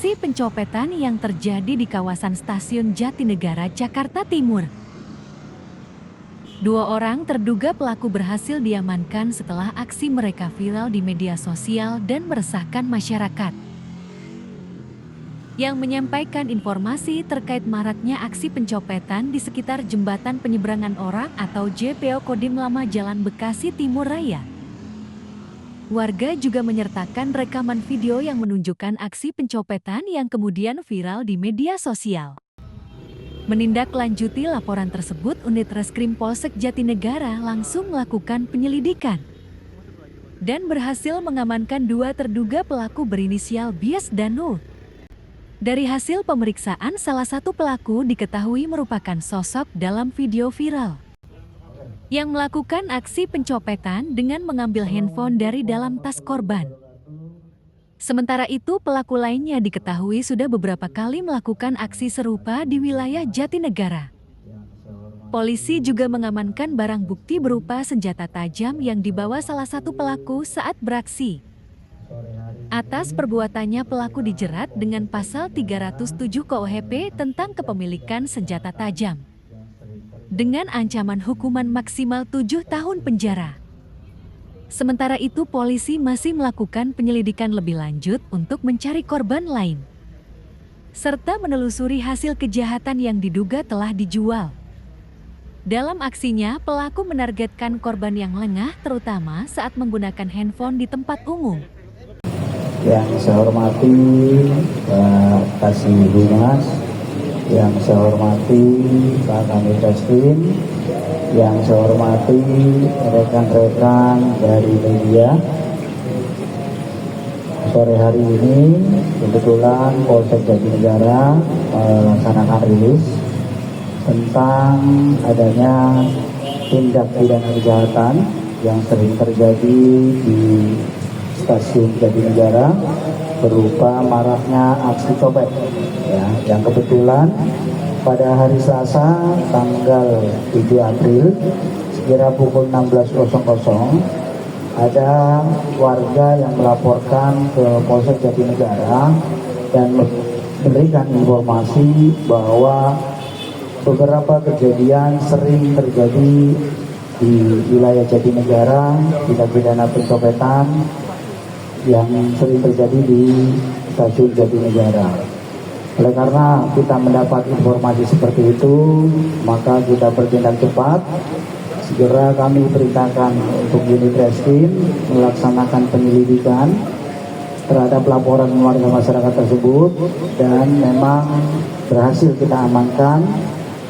Aksi pencopetan yang terjadi di kawasan Stasiun Jatinegara, Jakarta Timur. Dua orang terduga pelaku berhasil diamankan setelah aksi mereka viral di media sosial dan meresahkan masyarakat. Yang menyampaikan informasi terkait maraknya aksi pencopetan di sekitar Jembatan Penyeberangan Orang atau JPO Kodim Lama Jalan Bekasi Timur Raya. Warga juga menyertakan rekaman video yang menunjukkan aksi pencopetan yang kemudian viral di media sosial. Menindaklanjuti laporan tersebut, Unit Reskrim Polsek Jatinegara langsung melakukan penyelidikan dan berhasil mengamankan dua terduga pelaku berinisial Bias dan Nur. Dari hasil pemeriksaan, salah satu pelaku diketahui merupakan sosok dalam video viral yang melakukan aksi pencopetan dengan mengambil handphone dari dalam tas korban. Sementara itu, pelaku lainnya diketahui sudah beberapa kali melakukan aksi serupa di wilayah Jatinegara. Polisi juga mengamankan barang bukti berupa senjata tajam yang dibawa salah satu pelaku saat beraksi. Atas perbuatannya, pelaku dijerat dengan pasal 307 KUHP tentang kepemilikan senjata tajam dengan ancaman hukuman maksimal 7 tahun penjara. Sementara itu, polisi masih melakukan penyelidikan lebih lanjut untuk mencari korban lain, serta menelusuri hasil kejahatan yang diduga telah dijual. Dalam aksinya, pelaku menargetkan korban yang lengah, terutama saat menggunakan handphone di tempat umum. Yang saya hormati Pak Kasih Humas, yang saya hormati Pak Kanit Reskrim, yang saya hormati rekan-rekan dari media. Sore hari ini kebetulan Polsek Jatinegara melaksanakan rilis tentang adanya tindak pidana kejahatan yang sering terjadi di Stasiun Jatinegara berupa maraknya aksi copet, ya, yang kebetulan pada hari Selasa tanggal 7 April sekira pukul 16.00 ada warga yang melaporkan ke Polsek Jatinegara dan memberikan informasi bahwa beberapa kejadian sering terjadi di wilayah Jatinegara, tindak pidana pencopetan yang sering terjadi di Stasiun Jatinegara. Oleh karena kita mendapat informasi seperti itu, maka kita bertindak cepat. Segera kami perintahkan untuk unit reskrim melaksanakan penyelidikan terhadap laporan warga masyarakat tersebut, dan memang berhasil kita amankan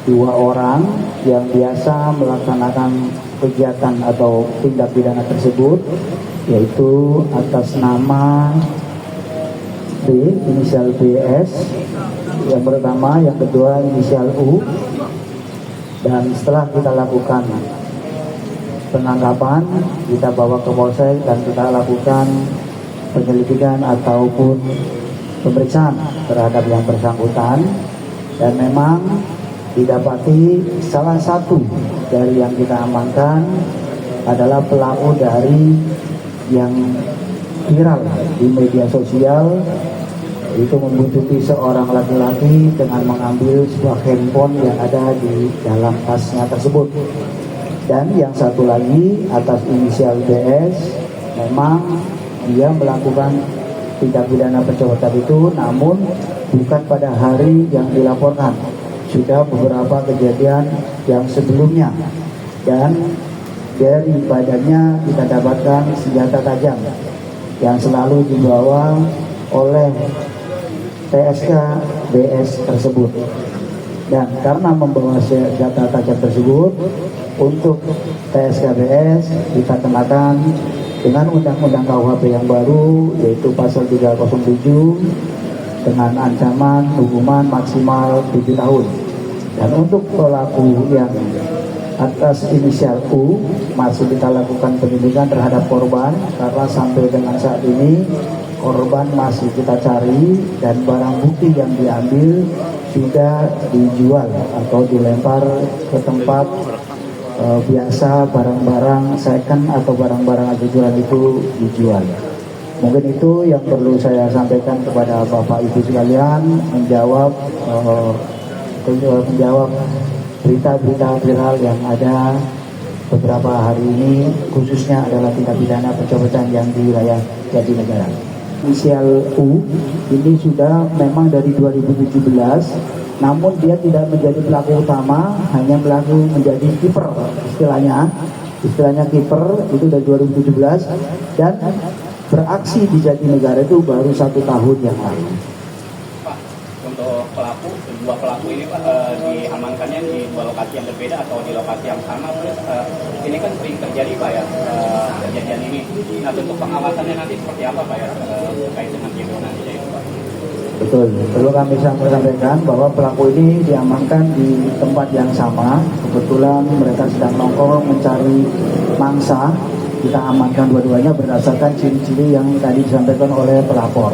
dua orang yang biasa melaksanakan kegiatan atau tindak pidana tersebut, yaitu atas nama B, inisial BS, yang pertama, yang kedua inisial U. Dan setelah kita lakukan penangkapan, kita bawa ke Polsek dan kita lakukan penyelidikan ataupun pemeriksaan terhadap yang bersangkutan. Dan memang didapati salah satu dari yang kita amankan adalah pelaku dari yang viral di media sosial, itu membuntuti seorang laki-laki dengan mengambil sebuah handphone yang ada di dalam tasnya tersebut. Dan yang satu lagi atas inisial BS, memang dia melakukan tindak pidana pencopetan itu, namun bukan pada hari yang dilaporkan, sudah beberapa kejadian yang sebelumnya. Dan dari badannya kita dapatkan senjata tajam yang selalu dibawa oleh TSK BS tersebut. Dan karena membawa senjata tajam tersebut, untuk TSK BS kita kenakan dengan undang-undang KUHP yang baru, yaitu pasal 307 dengan ancaman hukuman maksimal 7 tahun. Dan untuk pelaku yang atas inisial U masih kita lakukan penyelidikan terhadap korban, karena sampai dengan saat ini korban masih kita cari dan barang bukti yang diambil sudah dijual atau dilempar ke tempat biasa barang-barang second atau barang-barang jualan itu dijual. Mungkin itu yang perlu saya sampaikan kepada Bapak Ibu sekalian, menjawab berita-berita viral yang ada beberapa hari ini, khususnya adalah tindak pidana pencopetan yang di wilayah Jatinegara. Inisial U ini sudah memang dari 2017, namun dia tidak menjadi pelaku utama, hanya menjadi kiper istilahnya kiper itu dari 2017, dan beraksi di Jatinegara itu baru 1 tahun yang lalu. Pak, untuk dua pelaku ini Pak, diamankannya di 2 lokasi yang berbeda atau di lokasi yang sama? Ini kan sering terjadi Pak ya, kejadian ini. Nah, untuk pengawasannya nanti seperti apa Pak ya, terkait dengan video nantinya itu Pak? Betul, perlu kami sampaikan bahwa pelaku ini diamankan di tempat yang sama. Kebetulan mereka sedang nongkrong mencari mangsa. Kita amankan dua-duanya berdasarkan ciri-ciri yang tadi disampaikan oleh pelapor.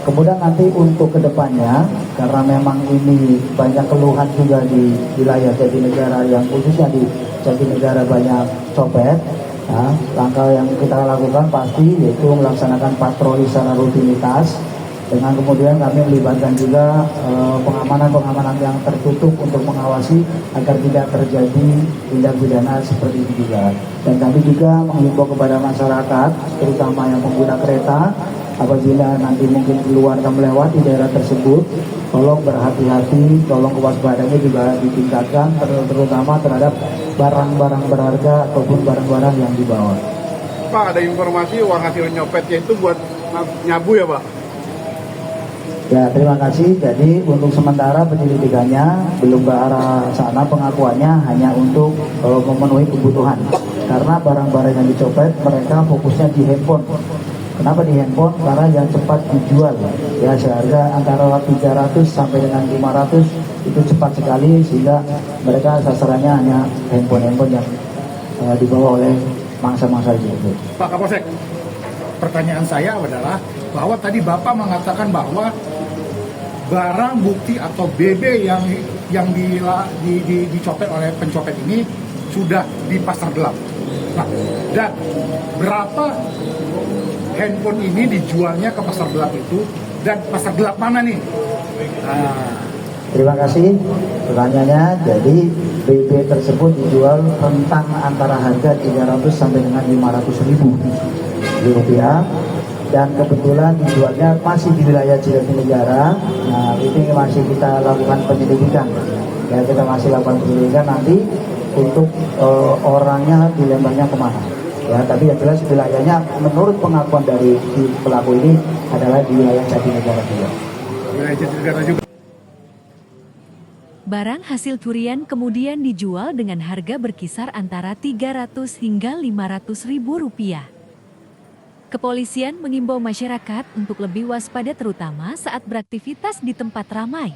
Kemudian nanti untuk kedepannya, karena memang ini banyak keluhan juga di wilayah Jatinegara, yang khususnya di Jatinegara banyak copet. Nah, langkah yang kita lakukan pasti yaitu melaksanakan patroli secara rutinitas, dengan kemudian kami melibatkan juga pengamanan yang tertutup untuk mengawasi agar tidak terjadi tindak pidana seperti itu juga. Dan kami juga menghimbau kepada masyarakat, terutama yang pengguna kereta, apabila nanti mungkin keluar dan melewati daerah tersebut, tolong berhati-hati, tolong kewaspadaannya juga ditingkatkan, terutama terhadap barang-barang berharga ataupun barang-barang yang dibawa. Pak, ada informasi uang hasil nyopetnya itu buat nyabu ya Pak? Ya, terima kasih. Jadi untuk sementara penyelidikannya belum ke arah sana, pengakuannya hanya untuk memenuhi kebutuhan. Karena barang-barang yang dicopet mereka fokusnya di handphone. Kenapa di handphone? Karena yang cepat dijual. Ya, seharga antara 300 sampai dengan 500 itu cepat sekali, sehingga mereka sasarannya hanya handphone yang dibawa oleh mangsa-mangsa itu. Pak Kapolsek, pertanyaan saya adalah bahwa tadi Bapak mengatakan bahwa barang bukti atau BB yang dicopet oleh pencopet ini sudah di pasar gelap. Nah, dan berapa handphone ini dijualnya ke pasar gelap itu, dan pasar gelap mana nih? Nah. Terima kasih pertanyaannya. Jadi BB tersebut dijual rentang antara harga 300 sampai dengan 500 ribu rupiah. Dan kebetulan dijualnya masih di wilayah Jatinegara. Nah, ini masih kita lakukan penyelidikan. Ya, kita masih lakukan penyelidikan nanti untuk orangnya dilemparnya kemana. Ya, tapi yang jelas wilayahnya menurut pengakuan dari si pelaku ini adalah di wilayah Jatinegara juga. Wilayah Jatinegara juga. Barang hasil curian kemudian dijual dengan harga berkisar antara 300 hingga 500 ribu rupiah. Kepolisian mengimbau masyarakat untuk lebih waspada terutama saat beraktivitas di tempat ramai.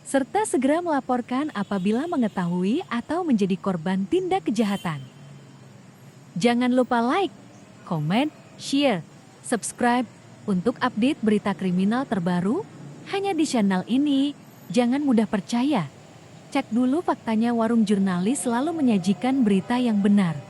Serta segera melaporkan apabila mengetahui atau menjadi korban tindak kejahatan. Jangan lupa like, komen, share, subscribe untuk update berita kriminal terbaru hanya di channel ini. Jangan mudah percaya. Cek dulu faktanya. Warung Jurnalis selalu menyajikan berita yang benar.